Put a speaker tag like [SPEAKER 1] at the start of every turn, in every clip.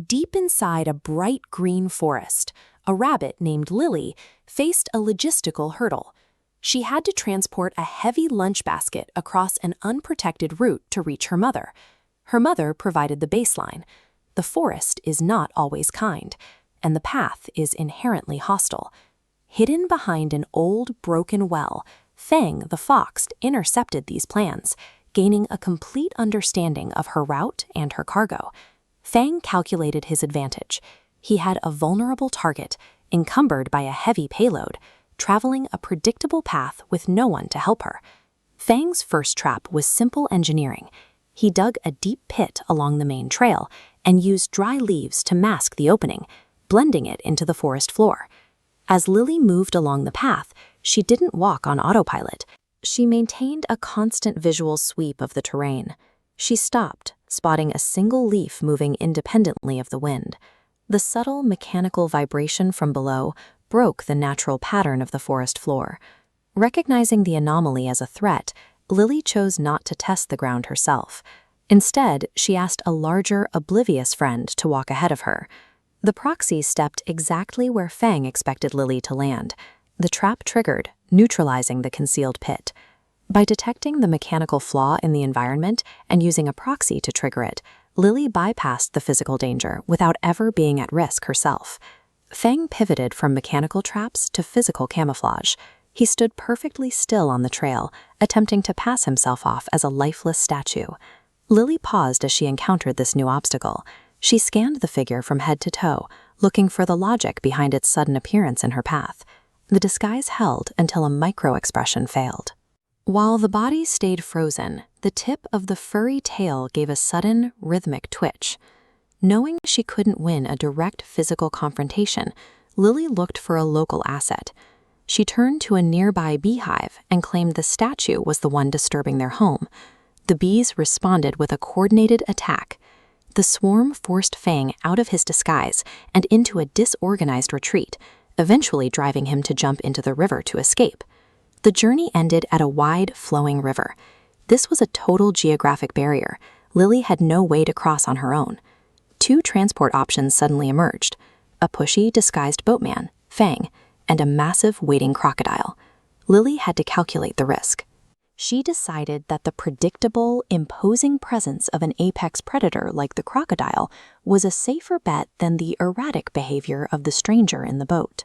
[SPEAKER 1] Deep inside a bright green forest, a rabbit named Lily faced a logistical hurdle. She had to transport a heavy lunch basket across an unprotected route to reach her mother. Her mother provided the baseline. The forest is not always kind, and the path is inherently hostile. Hidden behind an old, broken well, Fang the Fox intercepted these plans, gaining a complete understanding of her route and her cargo. Fang calculated his advantage. He had a vulnerable target, encumbered by a heavy payload, traveling a predictable path with no one to help her. Fang's first trap was simple engineering. He dug a deep pit along the main trail and used dry leaves to mask the opening, blending it into the forest floor. As Lily moved along the path, she didn't walk on autopilot. She maintained a constant visual sweep of the terrain. She stopped, spotting a single leaf moving independently of the wind. The subtle mechanical vibration from below broke the natural pattern of the forest floor. Recognizing the anomaly as a threat, Lily chose not to test the ground herself. Instead, she asked a larger, oblivious friend to walk ahead of her. The proxy stepped exactly where Fang expected Lily to land. The trap triggered, neutralizing the concealed pit. By detecting the mechanical flaw in the environment and using a proxy to trigger it, Lily bypassed the physical danger without ever being at risk herself. Fang pivoted from mechanical traps to physical camouflage. He stood perfectly still on the trail, attempting to pass himself off as a lifeless statue. Lily paused as she encountered this new obstacle. She scanned the figure from head to toe, looking for the logic behind its sudden appearance in her path. The disguise held until a micro-expression failed. While the body stayed frozen, the tip of the furry tail gave a sudden, rhythmic twitch. Knowing she couldn't win a direct physical confrontation, Lily looked for a local asset. She turned to a nearby beehive and claimed the statue was the one disturbing their home. The bees responded with a coordinated attack. The swarm forced Fang out of his disguise and into a disorganized retreat, eventually driving him to jump into the river to escape. The journey ended at a wide, flowing river. This was a total geographic barrier. Lily had no way to cross on her own. Two transport options suddenly emerged: a pushy, disguised boatman, Fang, and a massive, waiting crocodile. Lily had to calculate the risk. She decided that the predictable, imposing presence of an apex predator like the crocodile was a safer bet than the erratic behavior of the stranger in the boat.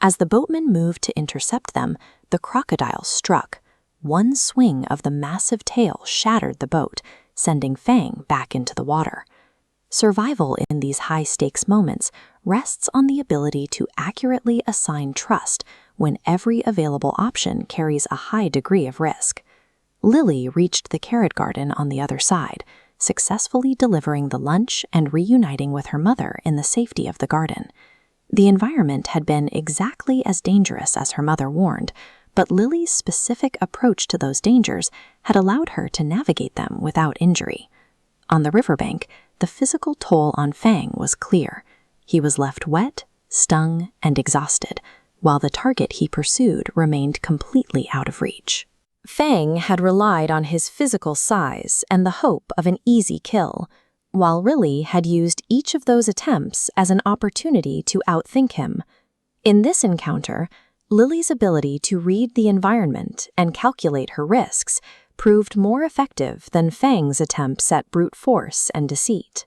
[SPEAKER 1] As the boatman moved to intercept them, the crocodile struck. One swing of the massive tail shattered the boat, sending Fang back into the water. Survival in these high-stakes moments rests on the ability to accurately assign trust when every available option carries a high degree of risk. Lily reached the carrot garden on the other side, successfully delivering the lunch and reuniting with her mother in the safety of the garden. The environment had been exactly as dangerous as her mother warned, but Lily's specific approach to those dangers had allowed her to navigate them without injury. On the riverbank, the physical toll on Fang was clear. He was left wet, stung, and exhausted, while the target he pursued remained completely out of reach. Fang had relied on his physical size and the hope of an easy kill, while Lily had used each of those attempts as an opportunity to outthink him. In this encounter, Lily's ability to read the environment and calculate her risks proved more effective than Fang's attempts at brute force and deceit.